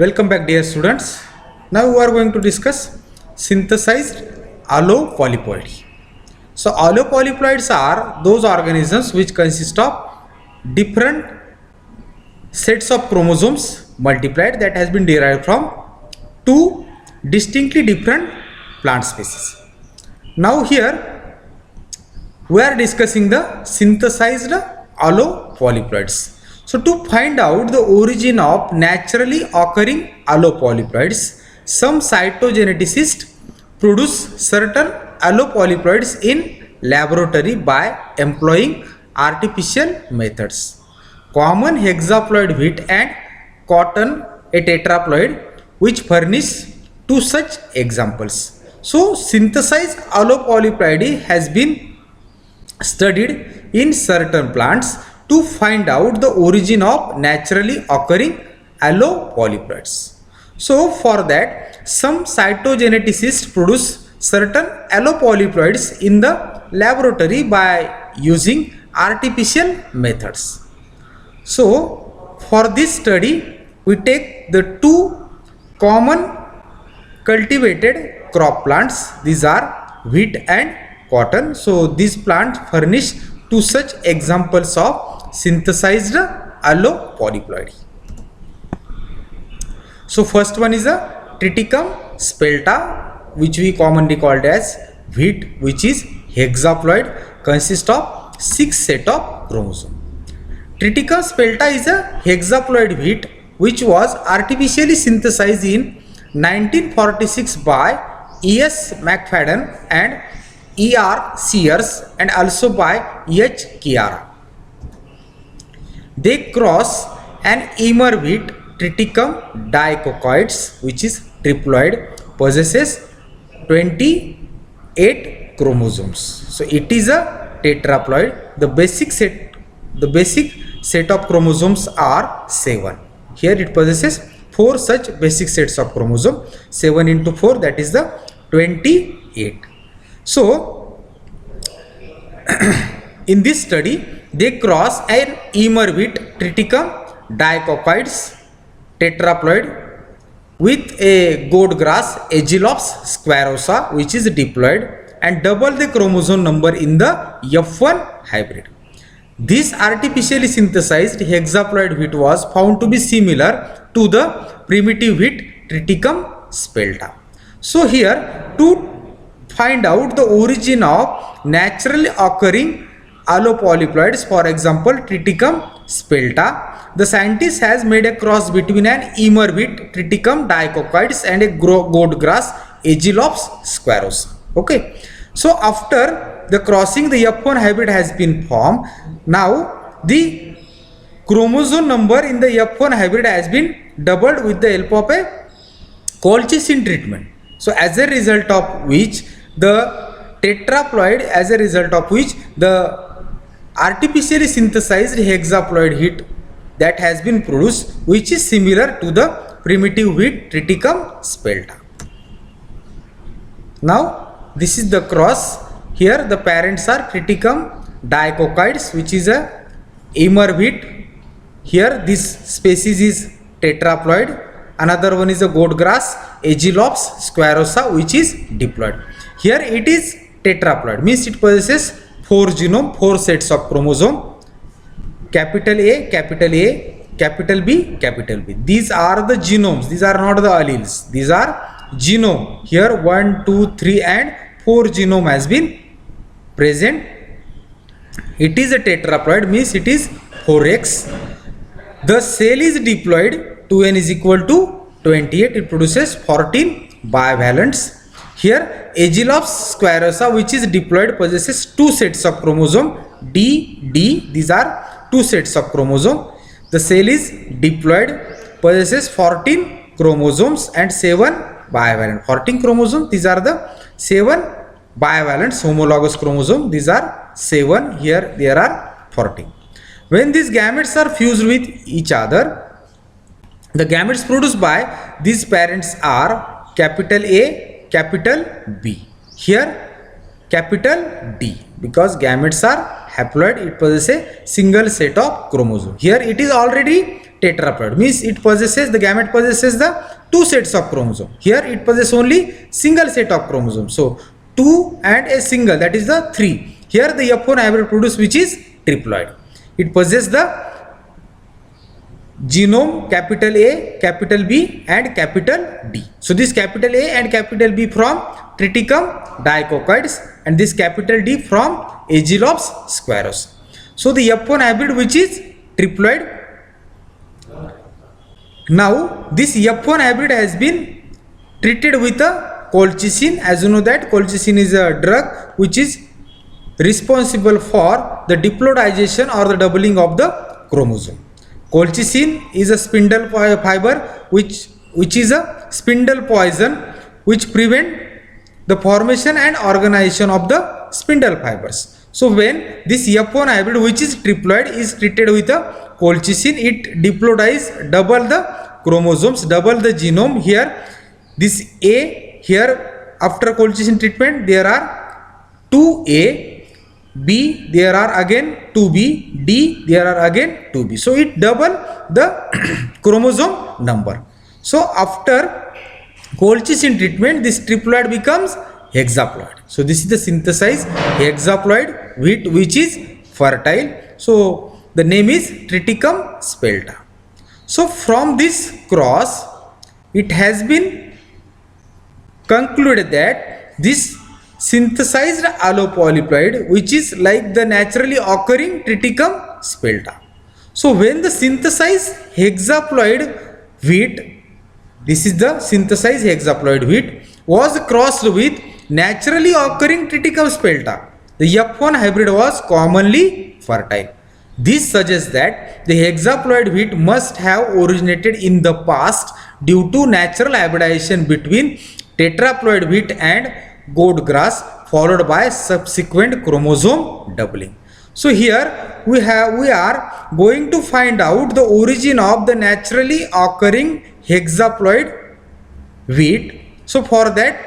Welcome back, dear students. Now we are going to discuss synthesized allopolyploidy. So allopolyploids are those organisms which consist of different sets of chromosomes multiplied that has been derived from two distinctly different plant species. Now here we are discussing the synthesized allopolyploids. So to find out the origin of naturally occurring allopolyploids, some cytogeneticists produce certain allopolyploids in laboratory by employing artificial methods. Common hexaploid wheat and cotton a tetraploid which furnish two such examples. So synthesized allopolyploidy has been studied in certain plants to find out the origin of naturally occurring allopolyploids. So for that, some cytogeneticists produce certain allopolyploids in the laboratory by using artificial methods. So for this study, we take the two common cultivated crop plants. These are wheat and cotton. So these plants furnish two such examples of synthesized allopolyploidy. So first one is a Triticum spelta, which we commonly called as wheat, which is hexaploid, consists of 6 set of chromosomes. Triticum spelta is a hexaploid wheat which was artificially synthesized in 1946 by E.S. McFadden and E.R. Sears and also by H. Chiara. They cross an Emer wheat Triticum dicocoides, which is triploid, possesses 28 chromosomes. So it is a tetraploid. The basic set of chromosomes are 7. Here it possesses 4 such basic sets of chromosomes. 7 into 4, that is the 28. So in this study, they cross an Emer wheat Triticum dicocoides tetraploid with a gourd grass Aegilops squarosa, which is diploid, and double the chromosome number in the F1 hybrid. This artificially synthesized hexaploid wheat was found to be similar to the primitive wheat Triticum spelta. So here, to find out the origin of naturally occurring allopolyploids, for example Triticum spelta, the scientist has made a cross between an Emer wheat Triticum dicocoides and a gourd grass Aegilops squarosa. Okay, so after the crossing, the F1 hybrid has been formed. Now the chromosome number in the F1 hybrid has been doubled with the help of a Colchicine treatment. So as a result of which the tetraploid, the artificially synthesized hexaploid wheat that has been produced, which is similar to the primitive wheat Triticum spelta. Now this is the cross. Here the parents are Triticum dicocoides, which is a Emer wheat. Here this species is tetraploid. Another one is a gourd grass Aegilops squarosa, which is diploid. Here it is tetraploid, means it possesses 4 genome, 4 sets of chromosome, capital A, capital A, capital B, capital B. These are the genomes. These are not the alleles. These are genome. Here 1, 2, 3 and 4 genome has been present. It is a tetraploid, means it is 4x. The cell is diploid. 2n is equal to 28. It produces 14 bivalents. Here Aegilops squarosa, which is diploid, possesses 2 sets of chromosome D, D. These are 2 sets of chromosome. The cell is diploid, possesses 14 chromosomes and 7 bivalent. 14 chromosomes. These are the 7 bivalents, homologous chromosome. These are 7. Here there are 14. When these gametes are fused with each other, the gametes produced by these parents are capital A, capital B. Here capital D, because gametes are haploid, it possesses a single set of chromosomes. Here it is already tetraploid, means it possesses, the gamete possesses the two sets of chromosome. Here it possesses only single set of chromosome. So 2 and a single, that is the 3. Here the F1 hybrid produce which is triploid. It possesses the genome capital A, capital B and capital D. So this capital A and capital B from Triticum dicocoides and this capital D from Aegilops squarus. So the F1 hybrid which is triploid. Now this F1 hybrid has been treated with a colchicine. As you know that colchicine is a drug which is responsible for the diploidization or the doubling of the chromosome. Colchicine is a spindle fiber which is a spindle poison which prevent the formation and organization of the spindle fibers. So when this F1 hybrid which is triploid is treated with a colchicine, it diploidize double the chromosomes, double the genome. Here this A, here after colchicine treatment there are 2A, B there are again 2B, D there are again 2B. So it double the chromosome number. So after colchicine treatment this triploid becomes hexaploid. So this is the synthesized hexaploid wheat which is fertile. So the name is Triticum spelta. So from this cross it has been concluded that this synthesized allopolyploid which is like the naturally occurring Triticum spelta. So when the synthesized hexaploid wheat, this is the synthesized hexaploid wheat, was crossed with naturally occurring Triticum spelta, the F1 hybrid was commonly fertile. This suggests that the hexaploid wheat must have originated in the past due to natural hybridization between tetraploid wheat and goat grass followed by subsequent chromosome doubling. So here we are going to find out the origin of the naturally occurring hexaploid wheat. So for that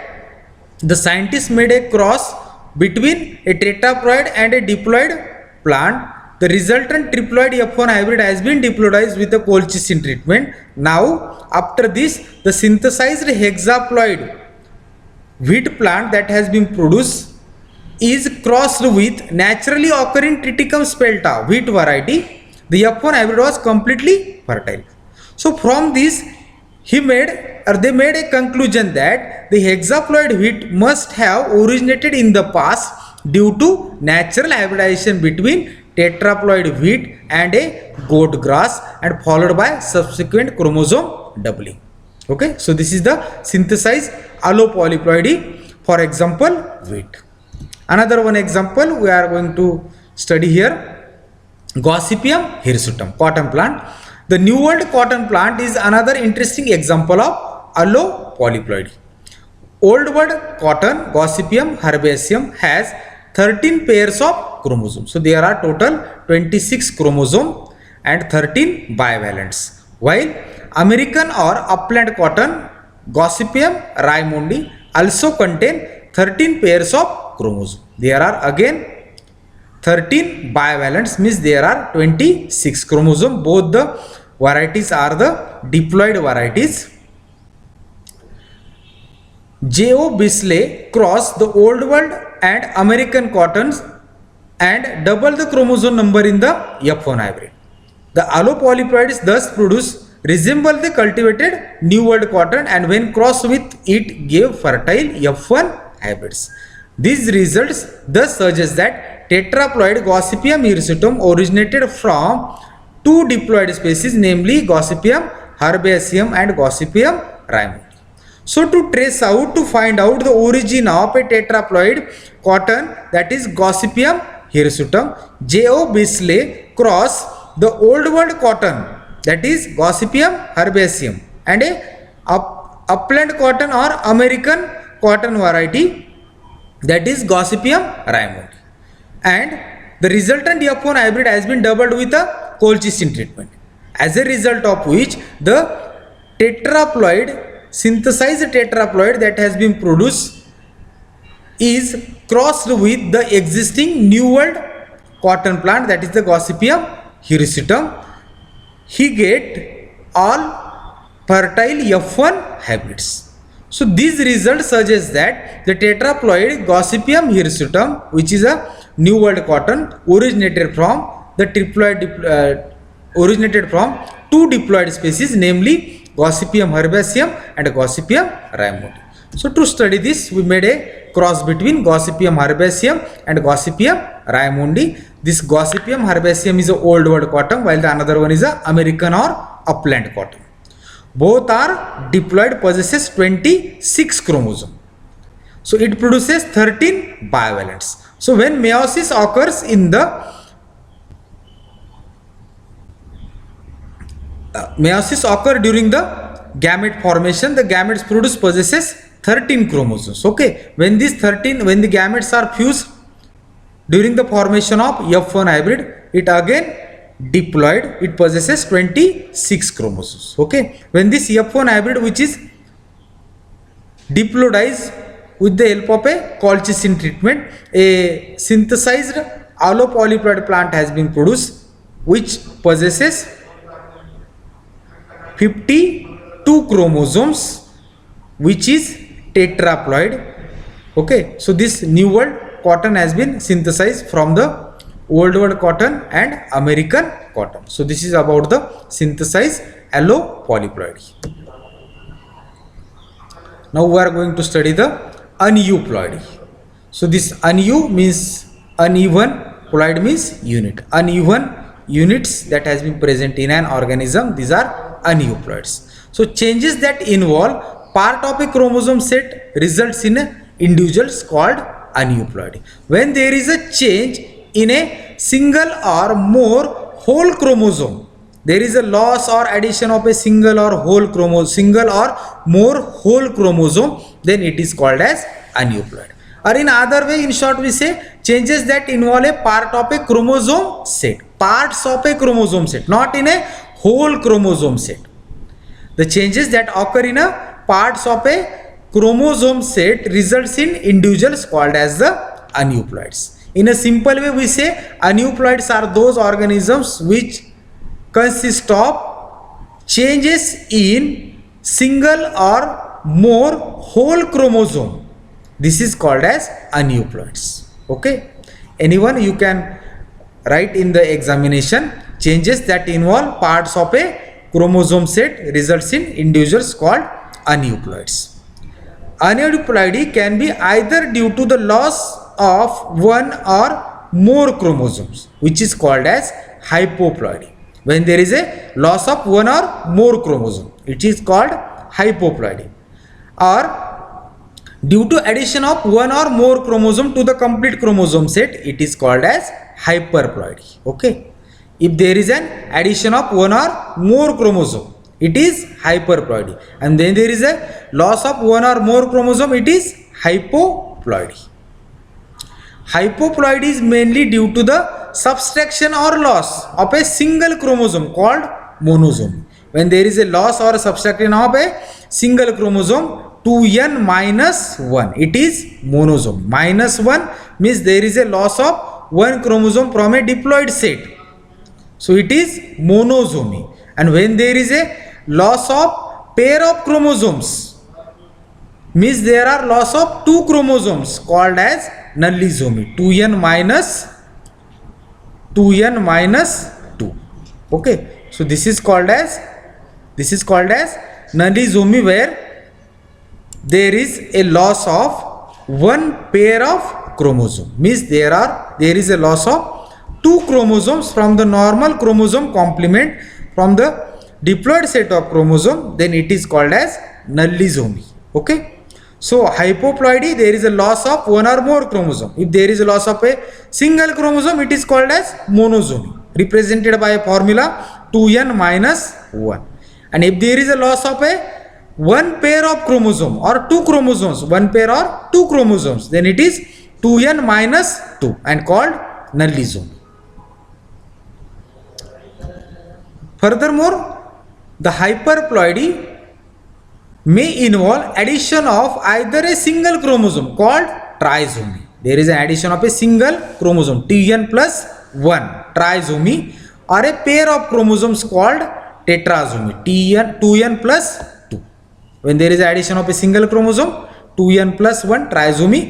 the scientists made a cross between a tetraploid and a diploid plant. The resultant triploid F1 hybrid has been diploidized with a colchicine treatment. Now after this the synthesized hexaploid wheat plant that has been produced is crossed with naturally occurring Triticum spelta wheat variety. The F1 hybrid was completely fertile. So from this they made a conclusion that the hexaploid wheat must have originated in the past due to natural hybridization between tetraploid wheat and a goat grass and followed by subsequent chromosome doubling. Okay, so this is the synthesized allopolyploidy, for example wheat. Another one example we are going to study here, Gossypium hirsutum, cotton plant. The New World cotton plant is another interesting example of allopolyploidy. Old World cotton, Gossypium herbaceum, has 13 pairs of chromosomes. So there are total 26 chromosomes and 13 bivalents. While American or upland cotton, Gossypium raymondi, also contain 13 pairs of chromosomes. There are again 13 bivalents, means there are 26 chromosomes. Both the varieties are the diploid varieties. J.O. Bisley crossed the Old World and American cottons and double the chromosome number in the F1 hybrid. The allopolyploids thus produced resemble the cultivated New World cotton and when crossed with it gave fertile F1 hybrids. These results thus suggest that tetraploid Gossypium hirsutum originated from two diploid species, namely Gossypium herbaceum and Gossypium raymondi. So to trace out, to find out the origin of a tetraploid cotton, that is Gossypium hirsutum, J.O. Bisley crossed the Old World cotton, that is Gossypium herbaceum, and a upland cotton or American cotton variety, that is Gossypium raymondi. And the resultant F1 hybrid has been doubled with a colchicine treatment, as a result of which the tetraploid, synthesized tetraploid that has been produced is crossed with the existing New World cotton plant, that is the Gossypium hirsutum. he get all fertile F1 hybrids. So these results suggest that the tetraploid Gossypium hirsutum, which is a New World cotton, originated from the originated from two diploid species, namely Gossypium herbaceum and Gossypium raimondi. So to study this, we made a cross between Gossypium herbaceum and Gossypium raimondi. This Gossypium herbaceum is a old world cotton, while the another one is a American or upland cotton. Both are diploid, possesses 26 chromosomes. So it produces 13 bivalents. So when meiosis occurs in the meiosis occur during the gamete formation, the gametes produced possesses 13 chromosomes. Okay, when the gametes are fused during the formation of F1 hybrid, it again diploid, it possesses 26 chromosomes. Okay, when this F1 hybrid, which is diploidized with the help of a colchicine treatment, a synthesized allopolyploid plant has been produced, which possesses 52 chromosomes, which is tetraploid. Okay, so this New World cotton has been synthesized from the Old World cotton and American cotton. So this is about the synthesized allopolyploidy. Now we are going to study the uneuploidy. So this uneu means uneven, ploid means unit. Uneven units that has been present in an organism, these are aneuploids. So changes that involve part of a chromosome set results in individuals called aneuploidy. When there is a change in a single or more whole chromosome, there is a loss or addition of a single or more whole chromosome, then it is called as aneuploid. Or in other way, in short, we say changes that involve a part of a chromosome set, parts of a chromosome set, not in a whole chromosome set. The changes that occur in a parts of a chromosome set results in individuals called as the aneuploids. In a simple way, we say aneuploids are those organisms which consist of changes in single or more whole chromosome. This is called as aneuploids. Okay, anyone, you can write in the examination, changes that involve parts of a chromosome set results in individuals called aneuploids. Aneuploidy can be either due to the loss of one or more chromosomes, which is called as hypoploidy. When there is a loss of one or more chromosome, it is called hypoploidy. Or due to addition of one or more chromosome to the complete chromosome set, it is called as hyperploidy. Okay, if there is an addition of one or more chromosome, it is hyperploidy, and then there is a loss of one or more chromosome, it is hypoploidy. Hypoploidy is mainly due to the subtraction or loss of a single chromosome called monosomy. When there is a loss or subtraction of a single chromosome, 2n minus 1, it is monosomy. Minus 1 means there is a loss of one chromosome from a diploid set, so it is monosomy. And when there is a loss of pair of chromosomes, means there are loss of two chromosomes called as nullisomy. 2n minus 2. Okay, so this is called as nullisomy, where there is a loss of one pair of chromosome, means there is a loss of two chromosomes from the normal chromosome complement from the diploid set of chromosome, then it is called as nullisomy. Okay, so hypoploidy, there is a loss of one or more chromosome. If there is a loss of a single chromosome, it is called as monosomy, represented by a formula 2n minus 1. And if there is a loss of a one pair of chromosome or two chromosomes, one pair or two chromosomes, then it is 2n minus 2 and called nullisomy. Furthermore, the hyperploidy may involve addition of either a single chromosome called trisomy. There is an addition of a single chromosome, Tn plus 1, trisomy, or a pair of chromosomes called tetrasomy, 2n plus 2. When there is addition of a single chromosome, 2n plus 1 trisomy,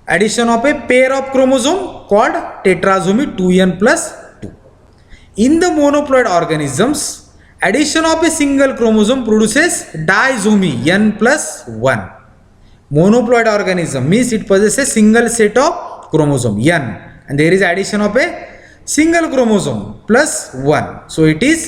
addition of a pair of chromosome called tetrasomy, 2n plus 2. In the monoploid organisms, addition of a single chromosome produces disomy, n plus 1. Monoploid organism means it possesses single set of chromosome n, and there is addition of a single chromosome plus 1, so it is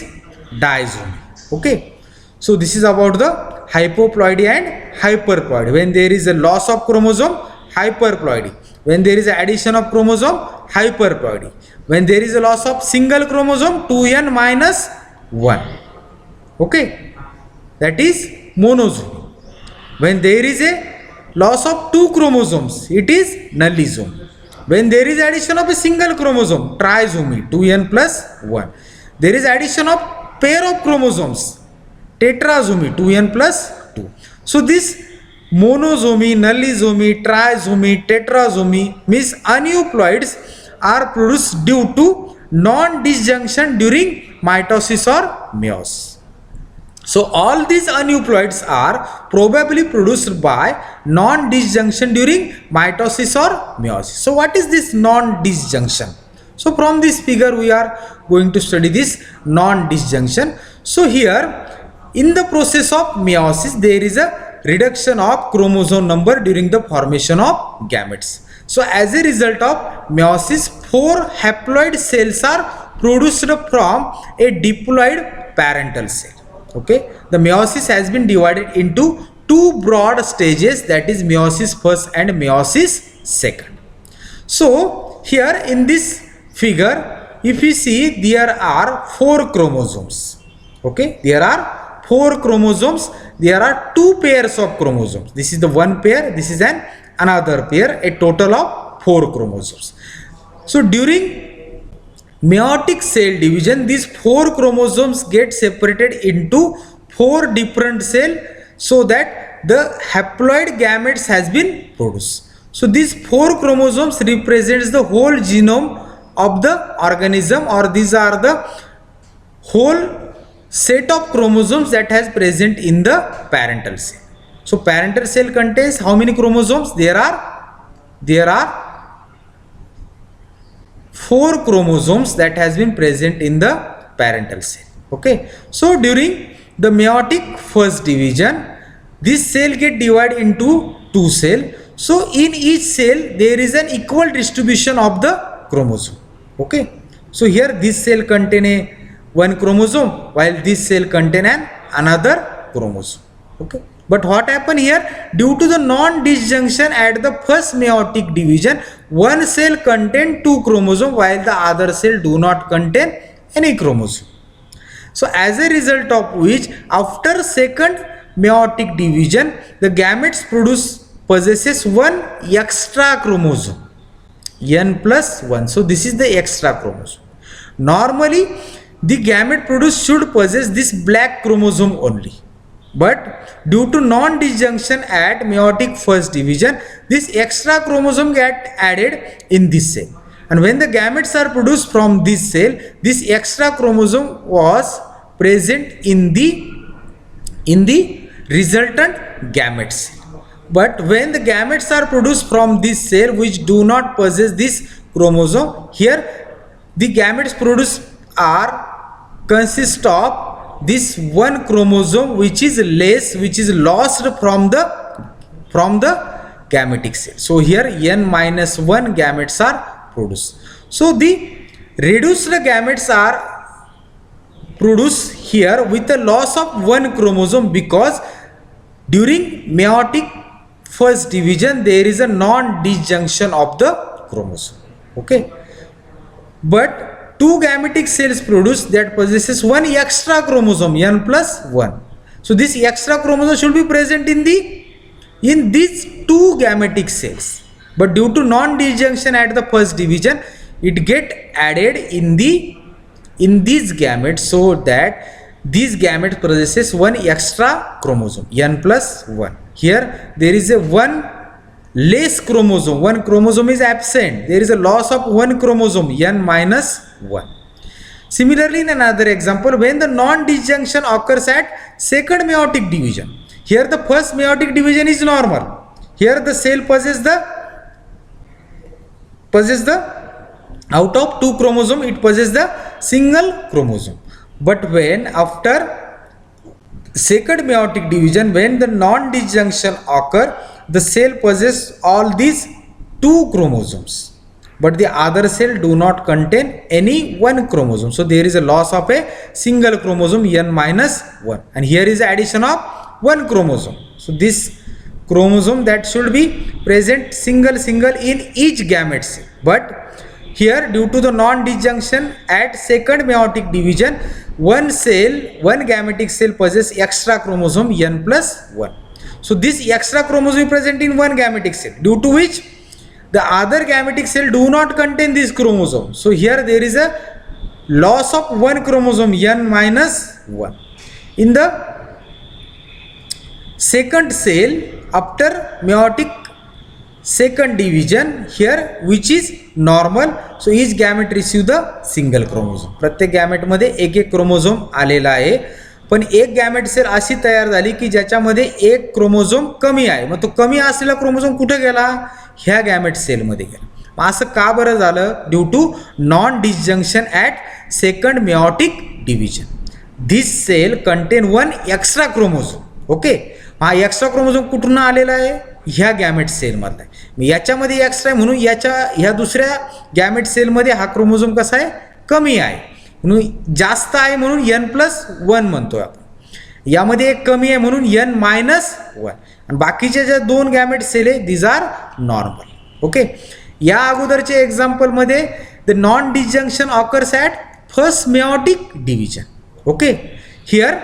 disomy. Okay, so this is about the hypoploidy and hyperploidy. When there is a loss of chromosome, hyperploidy. When there is addition of chromosome, hyperploidy. When there is a loss of single chromosome, 2n minus 1. Okay, that is monosomy. When there is a loss of two chromosomes, it is nullisomy. When there is addition of a single chromosome, trisomy, 2n plus 1. There is addition of pair of chromosomes, tetrasomy, 2n plus 2. So this monosomy, nullisomy, trisomy, tetrasomy means aneuploids are produced due to non-disjunction during mitosis or meiosis. So all these aneuploids are probably produced by non-disjunction during mitosis or meiosis. So what is this non-disjunction? So from this figure we are going to study this non-disjunction. So here in the process of meiosis there is a reduction of chromosome number during the formation of gametes. So as a result of meiosis, 4 haploid cells are produced from a diploid parental cell. Okay, the meiosis has been divided into two broad stages, that is meiosis first and meiosis second. So here in this figure, if you see, there are 4 chromosomes. Okay, there are 4 chromosomes. There are 2 pairs of chromosomes. This is the one pair, this is another pair, a total of 4 chromosomes. So during meiotic cell division, these 4 chromosomes get separated into 4 different cells so that the haploid gametes has been produced. So these 4 chromosomes represents the whole genome of the organism, or these are the whole set of chromosomes that has present in the parental cell. So parental cell contains how many chromosomes? There are 4 chromosomes that has been present in the parental cell. Okay, so during the meiotic first division, this cell get divided into 2 cells. So in each cell there is an equal distribution of the chromosome. Okay, so here this cell contain a 1 chromosome while this cell contain another chromosome. Okay, but what happened here, due to the non-disjunction at the first meiotic division, one cell contain 2 chromosomes while the other cell do not contain any chromosome. So as a result of which, after second meiotic division, the gametes possesses 1 extra chromosome, n plus 1. So this is the extra chromosome. Normally the gamete produced should possess this black chromosome only, but due to non-disjunction at meiotic first division, this extra chromosome get added in this cell, and when the gametes are produced from this cell, this extra chromosome was present in the resultant gamete cell. But when the gametes are produced from this cell which do not possess this chromosome, here the gametes produced consist of this 1 chromosome which is lost from the gametic cell. So here n minus 1 gametes are produced. So the reduced gametes are produced here with a loss of 1 chromosome, because during meiotic first division there is a non-disjunction of the chromosome. Okay, but 2 gametic cells produced that possesses 1 extra chromosome, n plus 1. So this extra chromosome should be present in these 2 gametic cells, but due to non-disjunction at the first division, it get added in these gametes, so that these gametes possesses 1 extra chromosome, n plus 1. Here there is a 1 less chromosome, 1 chromosome is absent, there is a loss of 1 chromosome, n minus 1. Similarly, in another example, when the non-disjunction occurs at second meiotic division, here the first meiotic division is normal. Here the cell possesses the out of 2 chromosome, it possesses the single chromosome. But when after second meiotic division, when the non-disjunction occur, the cell possesses all these 2 chromosomes, but the other cell do not contain any one chromosome. So there is a loss of a single chromosome n minus 1, and here is addition of one chromosome. So this chromosome that should be present single in each gamete cell, but here due to the non-disjunction at second meiotic division, one gametic cell possesses extra chromosome n plus 1. So this extra chromosome is present in one gametic cell, due to which the other gametic cell do not contain this chromosome. So here there is a loss of one chromosome n minus 1. In the second cell after meiotic second division, here which is normal, so each gamete receive the single chromosome. प्रत्येक gamete मध्ये एक chromosome आलेला आहे, पण एक gamete cell अशी तयार झाली की ज्याच्यामध्ये एक क्रोमोझोम कमी आहे. मग तो कमी असलेला क्रोमोझोम कुठे गेला? ह्या गॅमेट सेल मध्ये गेला. मग असं का बरं झालं? Due to non disjunction at second meiotic division. This cell contain one extra chromosome. Okay, हा एक्स्ट्रा क्रोमोझोम कुठून आलेला आहे? ह्या गॅमेट सेलमधला आहे. मग याच्यामध्ये एक्स्ट्रा आहे म्हणून ह्या दुसऱ्या गॅमेट सेलमध्ये हा क्रोमोझोम कसा आहे? कमी आहे. म्हणून जास्त आहे म्हणून n+1 म्हणतोय आपण. यामध्ये एक कमी आहे म्हणून n-1, आणि बाकीचे ज्या दोन गॅमेट सेल आहे दीज आर नॉर्मल. ओके, या अगोदरच्या एक्झाम्पल मध्ये the non disjunction occurs at first meiotic division. Okay, here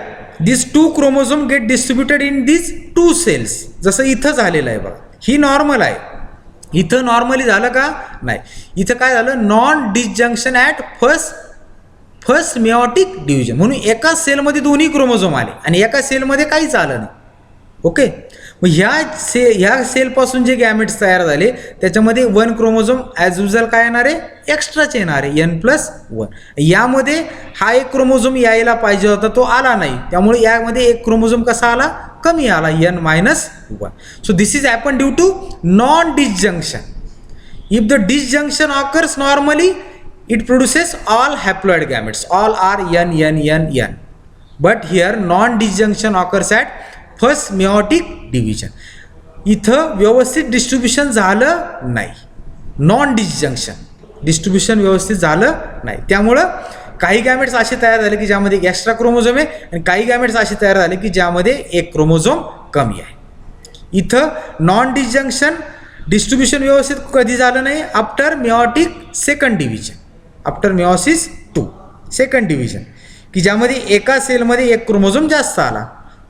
these 2 chromosome get distributed in these 2 cells. जसं इथं झालेलं आहे बघा, ही नॉर्मल आहे. इथं नॉर्मली झालं का? नाही. इथं काय झालं? Non disjunction at first meiotic division, म्हणून एका सेलमध्ये दोन्ही क्रोमोझोम आले आणि एका सेलमध्ये काहीच आलं नाही. ओके, मग ह्या सेलपासून जे गॅमेट्स तयार झाले त्याच्यामध्ये वन क्रोमोझोम ॲज युजल काय येणार आहे? एक्स्ट्राच येणार आहे n+1. यामध्ये हा एक क्रोमोझोम यायला पाहिजे होता, तो आला नाही. त्यामुळे यामध्ये एक क्रोमोझोम कसा आला? कमी आला, n-1. So this is happen due to non disjunction. If the disjunction occurs normally it produces all haploid gametes, all are n. But here non-disjunction occurs at first meiotic division. इथं व्यवस्थित distribution झालं नाही. Non disjunction distribution व्यवस्थित झालं नाही. त्यामुळं काही gametes असे तयार झाले की ज्यामध्ये एक्स्ट्रा क्रोमोझोम आहे, आणि काही गॅमेट्स असे तयार झाले की ज्यामध्ये एक क्रोमोझोम कमी आहे. इथं नॉन डिसजंक्शन डिस्ट्रीब्युशन व्यवस्थित कधी झालं नाही? After meiotic second division, after meiosis 2 second division, की ज्यामध्ये एका सेलमध्ये एक क्रोमोझोम जास्त आला.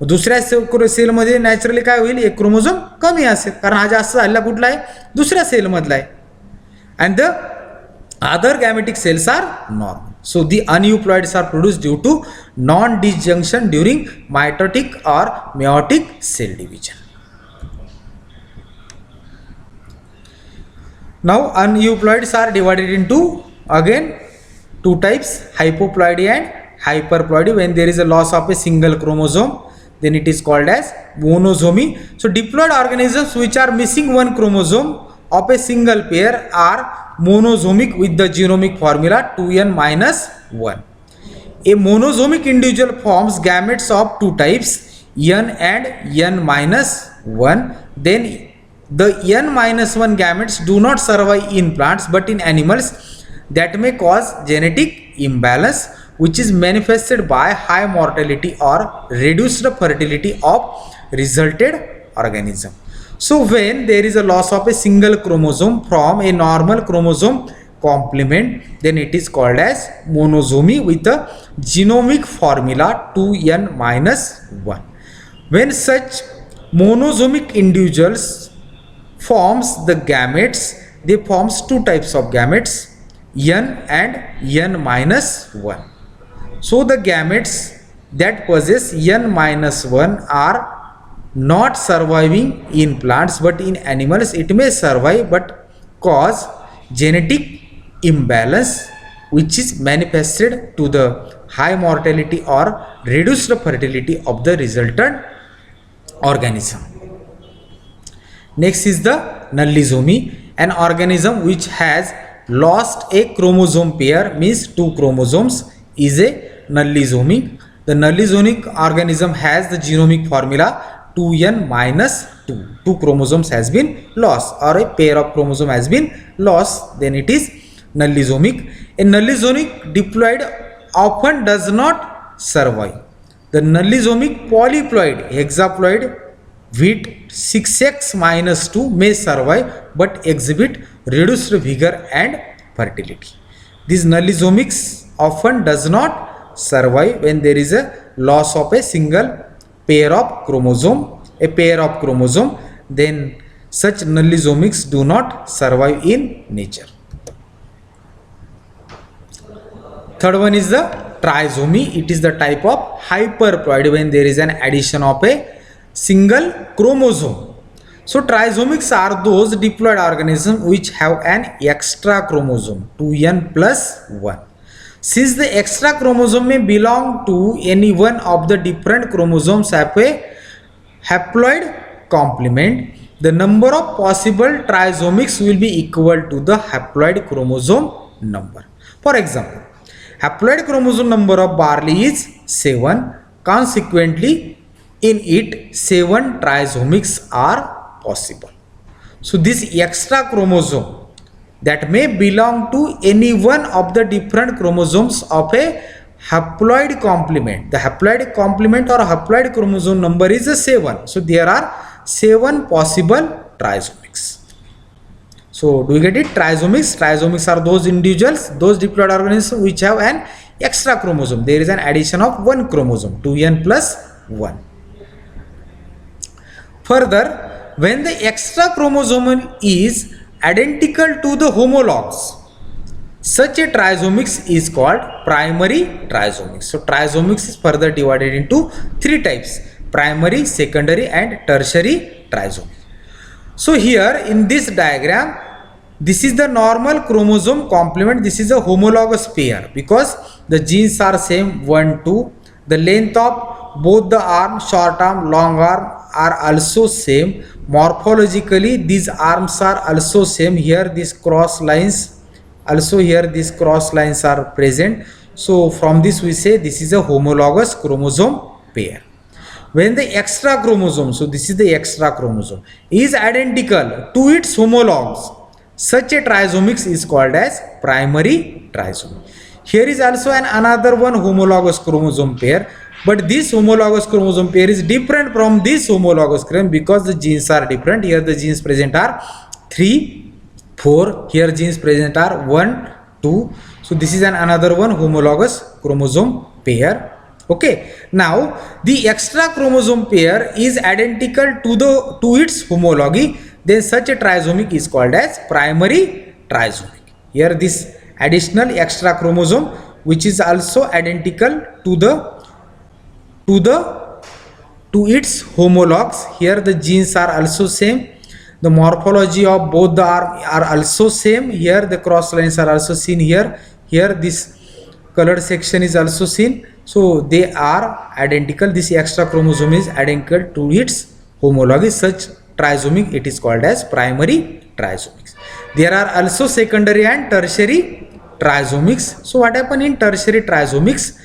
दुसऱ्या सेलमध्ये नॅचरली काय होईल? एक क्रोमोझोम कमी असेल, कारण हा जास्त झालेला कुठला आहे? दुसऱ्या सेलमधला आहे. And the other gametic cells are normal. So the aneuploids are produced due to non disjunction during mitotic और meiotic cell division. Now aneuploids are divided into again 2 types, hypoploidy and hyperploidy. When there is a loss of a single chromosome, then it is called as monosomy. So diploid organisms which are missing one chromosome of a single pair are monosomic with the genomic formula 2n-1. A monosomic individual forms gametes of 2 types, n and n-1. Then the n-1 gametes do not survive in plants but in animals. That may cause genetic imbalance which is manifested by high mortality or reduced fertility of resulted organism. So when there is a loss of a single chromosome from a normal chromosome complement, then it is called as monosomy with a genomic formula 2n-1. When such monosomic individuals forms the gametes, they forms 2 types of gametes, n and n-1. So the gametes that possess n-1 are not surviving in plants but in animals it may survive but cause genetic imbalance which is manifested to the high mortality or reduced fertility of the resultant organism. Next is the nullisomy, an organism which has lost a chromosome pair, means 2 chromosomes, is a nullisomic. The nullisomic organism has the genomic formula 2n minus 2. 2 chromosomes has been lost, or a pair of chromosome has been lost, then it is nullisomic. A nullisomic diploid often does not survive. The nullisomic polyploid hexaploid with 6x minus 2 may survive but exhibit reduced vigor and fertility. These nullisomics often does not survive when there is a loss of a single pair of chromosome, then such nullisomics do not survive in nature. Third one is the trisomy. It is the type of hyperploid when there is an addition of a single chromosome. So trisomics are those diploid organisms which have an extra chromosome 2n plus 1. Since the extra chromosome may belong to any one of the different chromosomes of a haploid complement, the number of possible trisomics will be equal to the haploid chromosome number. For example, haploid chromosome number of barley is 7. Consequently, in it 7 trisomics are possible. So this extra chromosome that may belong to any one of the different chromosomes of a haploid complement. The haploid complement or haploid chromosome number is 7. So there are 7 possible trisomics. So do you get it? Trisomics are those individuals, those diploid organisms which have an extra chromosome. There is an addition of 1 chromosome, 2n plus 1. Further, when the extra chromosome is identical to the homologs, such a trisomics is called primary trisomics. So trisomics is further divided into 3 types: primary, secondary and tertiary trisomy. So here in this diagram, this is the normal chromosome complement, this is a homologous pair because the genes are same 1, 2. The length of both the arm, short arm, long arm are also same. Morphologically these arms are also same. Here these cross lines, also here these cross lines are present. So from this we say this is a homologous chromosome pair. When the extra chromosome, so this is the extra chromosome, is identical to its homologs, such a trisomics is called as primary trisomy. Here is also another one homologous chromosome pair, but this homologous chromosome pair is different from this homologous chromosome because the genes are different. Here the genes present are 3, 4. Here genes present are 1, 2. So this is another one homologous chromosome pair. Okay. Now the extra chromosome pair is identical to its homology. Then such a trisomic is called as primary trisomic. Here this additional extra chromosome which is also identical to its homologs. Here the genes are also same. The morphology of both the arm are also same. Here the cross lines are also seen here. Here this colored section is also seen. So they are identical. This extra chromosome is identical to its homology. Such trisomic it is called as primary trisomics. There are also secondary and tertiary trisomics. So what happen in tertiary trisomics?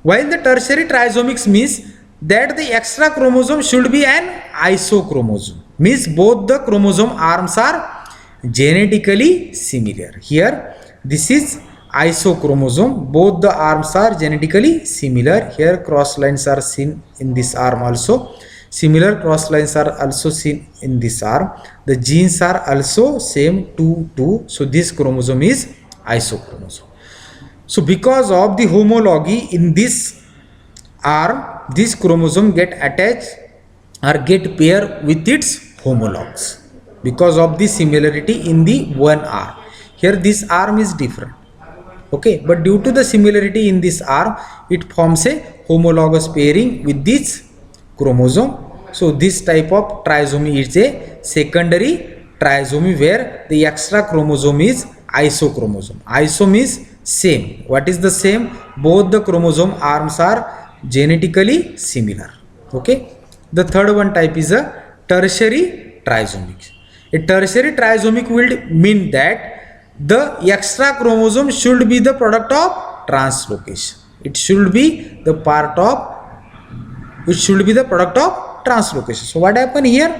While the tertiary trisomics means that the extra chromosome should be an isochromosome, means both the chromosome arms are genetically similar. Here this is isochromosome, both the arms are genetically similar. Here cross lines are seen in this arm also. Similar cross lines are also seen in this arm. The genes are also same 2, 2. So this chromosome is isochromosome. So because of the homology in this arm, this chromosome get attached or get pair with its homologs because of the similarity in the one arm. Here this arm is different. Okay, but due to the similarity in this arm, it forms a homologous pairing with this chromosome. So this type of trisomy is a secondary trisomy where the extra chromosome is isochromosome. Iso means same. What is the same? Both the chromosome arms are genetically similar. Okay. The third one type is a tertiary trisomic. A tertiary trisomic will mean that the extra chromosome should be the product of translocation. It should be the product of translocation. So what happen here?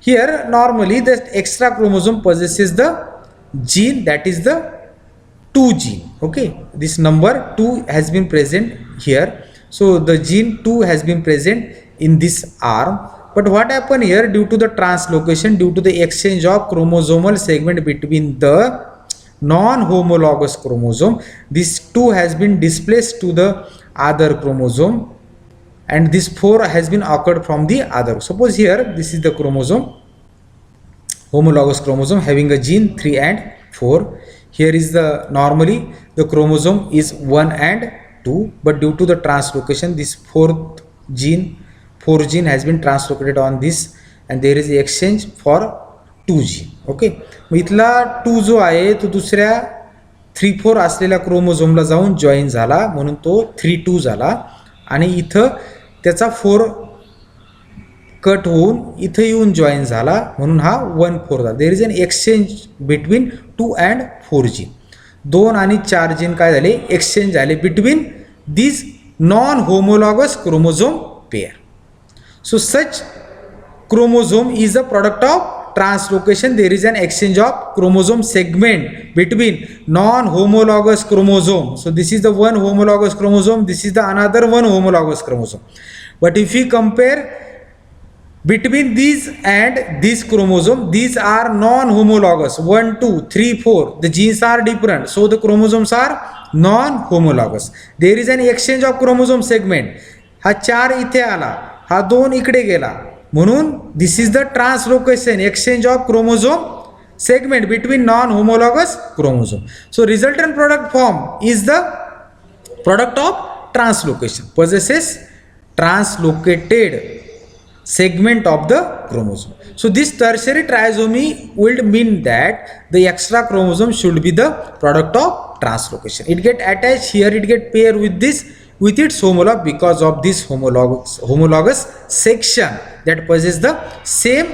Here normally the extra chromosome possesses the gene, that is the 2 gene. Okay, this number 2 has been present here. So the gene 2 has been present in this arm. But what happened here, due to the translocation, due to the exchange of chromosomal segment between the non-homologous chromosome, this 2 has been displaced to the other chromosome, and this 4 has been occurred from the other. Suppose here this is the chromosome, homologous chromosome having a gene 3 and 4. Here is the normally the chromosome is 1 and 2, but due to the translocation this 4 gene has been translocated on this, and there is exchange for 2 gene. Okay, मग इथला 2 जो आहे तो दुसऱ्या 3-4 असलेल्या क्रोमोझोमला जाऊन join झाला, म्हणून तो 3-2 झाला, आणि इथं त्याचा 4 कट होऊन इथं येऊन जॉईन झाला, म्हणून हा 1-4 झाला. There is an exchange between 2 and 4 gene. 2 आणि 4 जीन काय झाले, एक्सचेंज झाले between this non homologous chromosome pair. So such chromosome is a product of translocation. There is an exchange of chromosome segment between non-homologous chromosome. So this is the one homologous chromosome, this is the another one homologous chromosome. But if we compare between these and this chromosome, these are non-homologous. 1, 2, 3, 4. The genes are different, so the chromosomes are non-homologous. There is an exchange of chromosome segment. हा 4 इथे आला, हा 2 इकडे गेला, म्हणून this is the translocation, exchange of chromosome segment between non homologous chromosome. So resultant product form is the product of translocation, possesses translocated segment of the chromosome. So this tertiary trisomy will mean that the extra chromosome should be the product of translocation. It get attached here, it get paired with this, with its homolog, because of this homologous section that possesses the same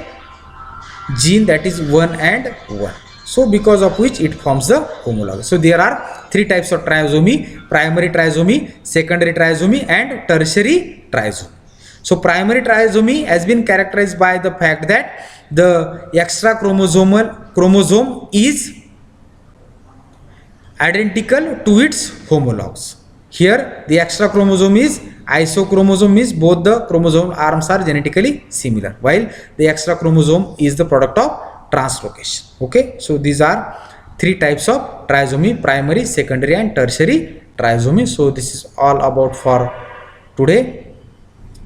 gene, that is 1 and 1. So because of which it forms the homologous. So there are 3 types of trisomy: primary trisomy, secondary trisomy, and tertiary trisomy. So primary trisomy has been characterized by the fact that the extra chromosome is identical to its homologs. Here the extra chromosome is isochromosome, means both the chromosome arms are genetically similar, while the extra chromosome is the product of translocation. Okay, so these are 3 types of trisomy: primary, secondary, and tertiary trisomy. So this is all about for today.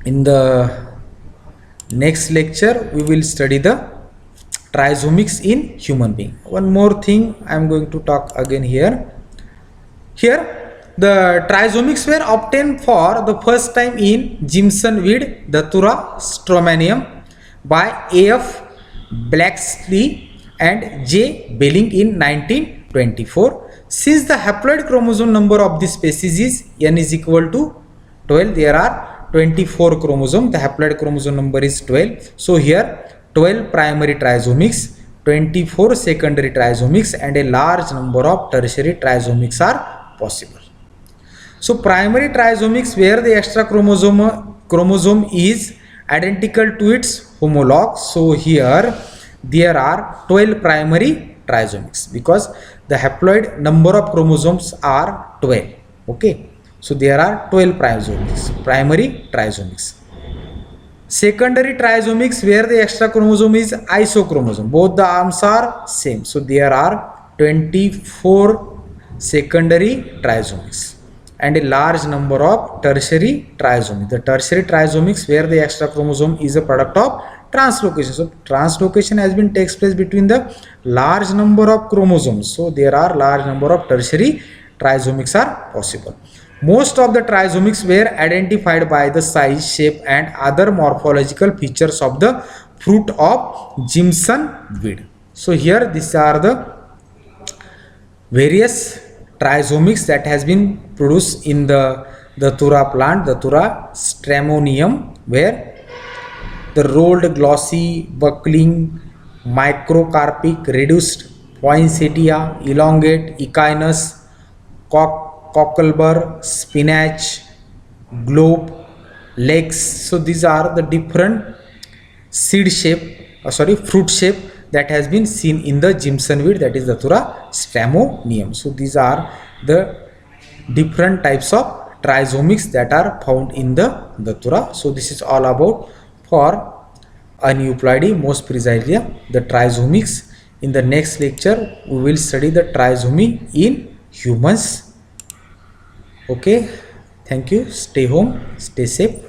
In the next lecture we will study the trisomics in human being. One more thing I am going to talk again here. The trisomics were obtained for the first time in Jimson vid Datura stromanium by A.F. Blacksley and J. Belling in 1924. Since the haploid chromosome number of this species is n is equal to 12, there are 24 chromosomes. The haploid chromosome number is 12. So here 12 primary trisomics, 24 secondary trisomics, and a large number of tertiary trisomics are possible. So primary trisomics, where the extra chromosome is identical to its homolog. So here there are 12 primary trisomics because the haploid number of chromosomes are 12. Okay, so there are 12 primary trisomics. Secondary trisomics, where the extra chromosome is isochromosome, both the arms are same. So there are 24 secondary trisomics and a large number of tertiary trisomics. The tertiary trisomics, where the extra chromosome is a product of translocation. So translocation has been takes place between the large number of chromosomes. So there are large number of tertiary trisomics are possible. Most of the trisomics were identified by the size, shape, and other morphological features of the fruit of Jimson vid. So here these are the various trisomics that has been produced in the Datura plant, Datura stramonium, where the rolled, glossy, buckling, microcarpic, reduced poinsettia, elongate, echinus, cocklebur, spinach, globe, legs. So these are the different seed shape, fruit shape that has been seen in the Jimson weed, that is Datura stramonium. So these are the different types of trisomics that are found in the Datura. So this is all about for Aneuploidy, most precisely the trisomics. In the next lecture we will study the trisomy in humans. Okay, thank you. Stay home, stay safe.